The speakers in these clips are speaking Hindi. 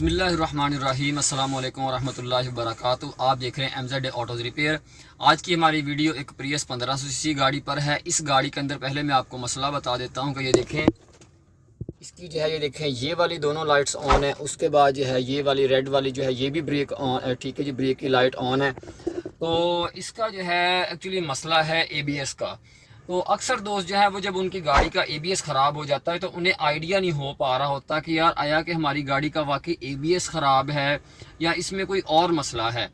बिस्मिल्लाहिर्रहमानिर्रहीम अस्सलाम वालेकुम वरहमतुल्लाहि वबरकातुहू। आप देख रहे हैं MZ ऑटोज़ रिपेयर। आज की हमारी वीडियो एक प्रियस 1500 गाड़ी पर है। इस गाड़ी के अंदर पहले मैं आपको मसला बता देता हूं कि ये देखें, इसकी जो है ये देखें, ये वाली दोनों लाइट्स ऑन है। उसके बाद जो है ये वाली रेड वाली जो है ये भी ब्रेक ऑन है, ठीक है जी, ब्रेक की लाइट ऑन है। तो इसका जो है एक्चुअली मसला है ABS का। तो अक्सर दोस्त जो है वो जब उनकी गाड़ी का ABS ख़राब हो जाता है तो उन्हें आइडिया नहीं हो पा रहा होता कि यार आया कि हमारी गाड़ी का वाकई ABS ख़राब है या इसमें कोई और मसला है।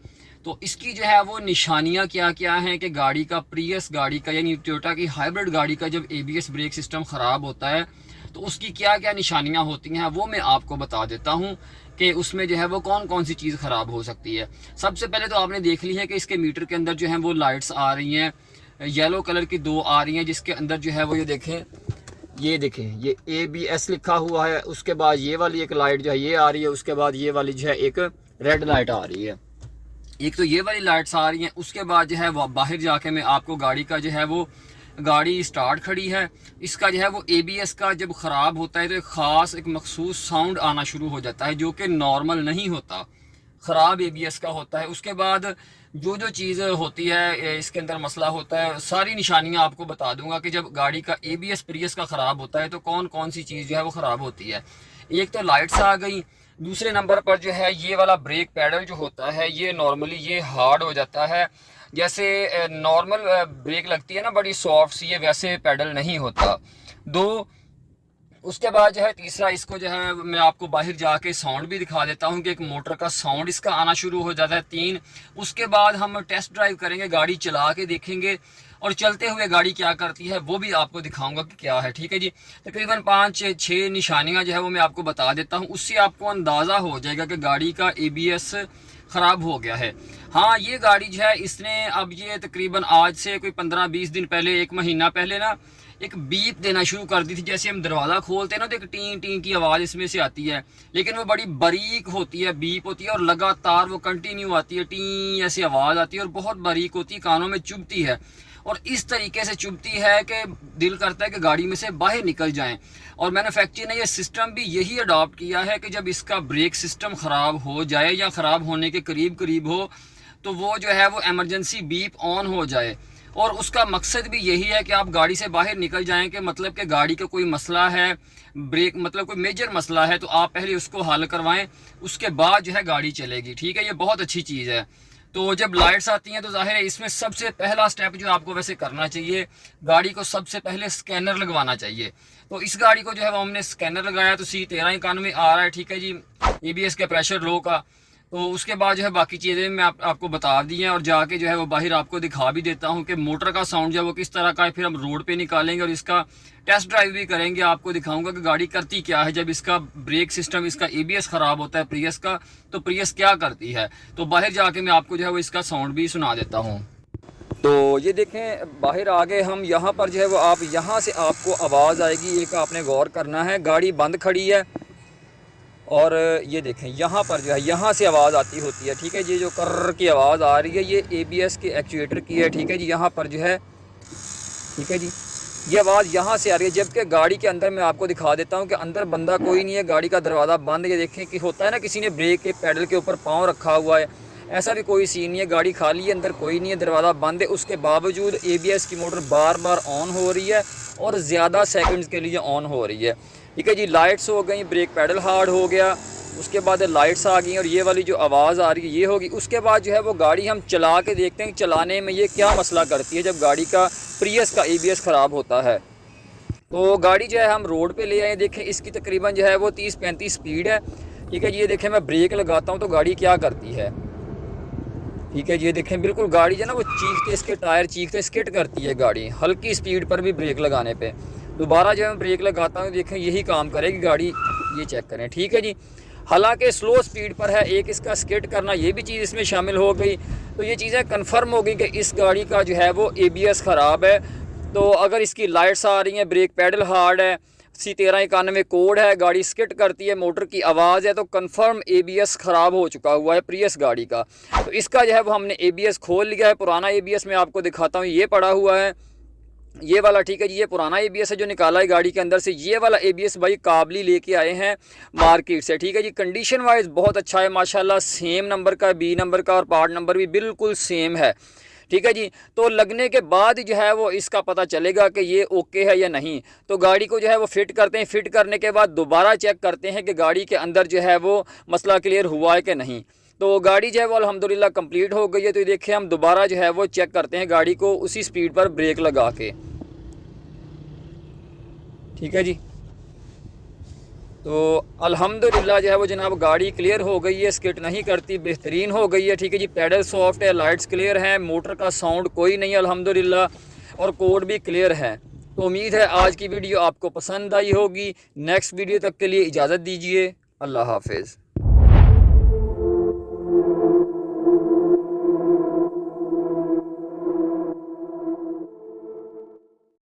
तो इसकी जो है वो निशानियां क्या क्या हैं कि गाड़ी का, प्रियस गाड़ी का यानी टोयोटा की हाइब्रिड गाड़ी का जब ABS ब्रेक सिस्टम ख़राब होता है तो उसकी क्या क्या निशानियां होती हैं वो मैं आपको बता देता हूं कि उसमें जो है वो कौन कौन सी चीज़ ख़राब हो सकती है। सबसे पहले तो आपने देख ली है कि इसके मीटर के अंदर जो है वो लाइट्स आ रही हैं, येलो कलर की दो आ रही हैं, जिसके अंदर जो है वो ये देखें ये ABS लिखा हुआ है। उसके बाद ये वाली एक लाइट जो है ये आ रही है, उसके बाद ये वाली जो है एक रेड लाइट आ रही है। एक तो ये वाली लाइट्स आ रही हैं। उसके बाद जो है वो बाहर जाके मैं आपको गाड़ी का जो है वो, गाड़ी स्टार्ट खड़ी है, इसका जो है वो ABS का जब ख़राब होता है तो एक ख़ास एक मखसूस साउंड आना शुरू हो जाता है जो कि नॉर्मल नहीं होता, ख़राब ABS का होता है। उसके बाद जो जो चीज़ होती है इसके अंदर मसला होता है, सारी निशानियां आपको बता दूंगा कि जब गाड़ी का ABS प्रियस का ख़राब होता है तो कौन कौन सी चीज़ जो है वो ख़राब होती है। एक तो लाइट्स आ गई। दूसरे नंबर पर जो है ये वाला ब्रेक पैडल जो होता है ये नॉर्मली ये हार्ड हो जाता है। जैसे नॉर्मल ब्रेक लगती है ना बड़ी सॉफ्ट सी, ये वैसे पैडल नहीं होता। दो, उसके बाद जो है तीसरा, इसको जो है मैं आपको बाहर जाके साउंड भी दिखा देता हूँ कि एक मोटर का साउंड इसका आना शुरू हो जाता है। तीन, उसके बाद हम टेस्ट ड्राइव करेंगे, गाड़ी चला के देखेंगे और चलते हुए गाड़ी क्या करती है वो भी आपको दिखाऊंगा कि क्या है। ठीक है जी, तकरीबन 5-6 निशानियाँ जो है वो मैं आपको बता देता हूँ, उससे आपको अंदाज़ा हो जाएगा कि गाड़ी का ABS ख़राब हो गया है। हाँ, ये गाड़ी जो है इसने अब ये तकरीबन आज से कोई 15-20 दिन पहले, एक महीना पहले ना एक बीप देना शुरू कर दी थी। जैसे हम दरवाज़ा खोलते हैं ना तो एक टी टी की आवाज़ इसमें से आती है, लेकिन वो बड़ी बारीक होती है, बीप होती है और लगातार वो कंटिन्यू आती है, टी ऐसी आवाज़ आती है और बहुत बारीक होती है, कानों में चुभती है और इस तरीके से चुभती है कि दिल करता है कि गाड़ी में से बाहर निकल जाएं। और मैन्युफैक्चरर ने यह सिस्टम भी यही अडॉप्ट किया है कि जब इसका ब्रेक सिस्टम ख़राब हो जाए या ख़राब होने के करीब करीब हो तो वो जो है वो एमरजेंसी बीप ऑन हो जाए। और उसका मकसद भी यही है कि आप गाड़ी से बाहर निकल जाएं, कि मतलब कि गाड़ी का कोई मसला है, ब्रेक मतलब कोई मेजर मसला है तो आप पहले उसको हल करवाएं, उसके बाद जो है गाड़ी चलेगी। ठीक है, ये बहुत अच्छी चीज़ है। तो जब लाइट्स आती हैं तो जाहिर है इसमें सबसे पहला स्टेप जो आपको वैसे करना चाहिए, गाड़ी को सबसे पहले स्कैनर लगवाना चाहिए। तो इस गाड़ी को जो है वो हमने स्कैनर लगाया तो C1391 आ रहा है। ठीक है जी, ABS के प्रेशर लो का। तो उसके बाद जो है बाकी चीज़ें मैं आपको बता दी हैं और जाके जो है वो बाहर आपको दिखा भी देता हूं कि मोटर का साउंड जो है वो किस तरह का है। फिर हम रोड पे निकालेंगे और इसका टेस्ट ड्राइव भी करेंगे, आपको दिखाऊंगा कि गाड़ी करती क्या है जब इसका ब्रेक सिस्टम, इसका ABS ख़राब होता है प्रियस का, तो प्रियस क्या करती है। तो बाहर जाके मैं आपको जो है वो इसका साउंड भी सुना देता हूँ। तो ये देखें, बाहर आगे हम यहाँ पर जो है वो, आप यहाँ से आपको आवाज़ आएगी, एक आपने गौर करना है। गाड़ी बंद खड़ी है और ये देखें यहाँ पर जो है यहाँ से आवाज़ आती होती है। ठीक है, ये जो कर्र की आवाज़ आ रही है ये ABS के एक्चुएटर की है। ठीक है जी, यहाँ पर जो है, ठीक है जी, ये आवाज़ यहाँ से आ रही है। जबकि गाड़ी के अंदर मैं आपको दिखा देता हूँ कि अंदर बंदा कोई नहीं है, गाड़ी का दरवाज़ा बंद है। ये देखें कि होता है ना किसी ने ब्रेक के पैडल के ऊपर पाँव रखा हुआ है, ऐसा भी कोई सीन नहीं है, गाड़ी खाली है, अंदर कोई नहीं है, दरवाज़ा बंद है। उसके बावजूद ABS की मोटर बार बार ऑन हो रही है और ज़्यादा सेकंड्स के लिए ऑन हो रही है। ठीक है जी, लाइट्स हो गई, ब्रेक पैडल हार्ड हो गया, उसके बाद लाइट्स आ गई और ये वाली जो आवाज़ आ रही है ये होगी। उसके बाद जो है वो गाड़ी हम चला के देखते हैं कि चलाने में ये क्या मसला करती है जब गाड़ी का प्रियस का ABS ख़राब होता है। तो गाड़ी जो है हम रोड पे ले आए, देखें इसकी तकरीबन जो है वो 30-35 स्पीड है। ठीक है जी, ये देखें मैं ब्रेक लगाता हूँ तो गाड़ी क्या करती है। ठीक है जी, ये देखें बिल्कुल गाड़ी जो है ना वो चीखते, इसके टायर चीखते स्किट करती है गाड़ी, हल्की स्पीड पर भी ब्रेक लगाने पे। दोबारा जब मैं ब्रेक लगाता हूँ देखें यही काम करेगी गाड़ी, ये चेक करें। ठीक है जी, हालांकि स्लो स्पीड पर है, एक इसका स्किट करना ये भी चीज़ इसमें शामिल हो गई। तो ये चीज़ें कन्फर्म हो गई कि इस गाड़ी का जो है वो ABS ख़राब है। तो अगर इसकी लाइट्स आ रही हैं, ब्रेक पैडल हार्ड है, C1391 कोड है, गाड़ी स्किट करती है, मोटर की आवाज़ है, तो कंफर्म ABS ख़राब हो चुका हुआ है प्रियस गाड़ी का। तो इसका जो है वो हमने ABS खोल लिया है। पुराना ABS मैं आपको दिखाता हूँ, ये पड़ा हुआ है। ये वाला ठीक है जी, ये पुराना ABS है जो निकाला है गाड़ी के अंदर से। ये वाला ABS भाई काबली लेके आए हैं मार्केट से, ठीक है जी। कंडीशन वाइज बहुत अच्छा है माशाल्लाह, सेम नंबर का, B नंबर का और पार्ट नंबर भी बिल्कुल सेम है, ठीक है जी। तो लगने के बाद जो है वो इसका पता चलेगा कि ये ओके है या नहीं। तो गाड़ी को जो है वो फिट करते हैं, फिट करने के बाद दोबारा चेक करते हैं कि गाड़ी के अंदर जो है वो मसला क्लियर हुआ है कि नहीं। तो गाड़ी जो है वो अल्हम्दुलिल्लाह कंप्लीट हो गई है। तो देखिए हम दोबारा जो है वो चेक करते हैं गाड़ी को उसी स्पीड पर ब्रेक लगा के, ठीक है जी। तो अल्हम्दुलिल्लाह जो है वो जनाब गाड़ी क्लियर हो गई है, स्किट नहीं करती, बेहतरीन हो गई है, ठीक है जी। पैडल सॉफ्ट है, लाइट्स क्लियर हैं, मोटर का साउंड कोई नहीं है अल्हम्दुलिल्लाह, और कोड भी क्लियर है। तो उम्मीद है आज की वीडियो आपको पसंद आई होगी। नेक्स्ट वीडियो तक के लिए इजाज़त दीजिए, अल्लाह हाफिज़।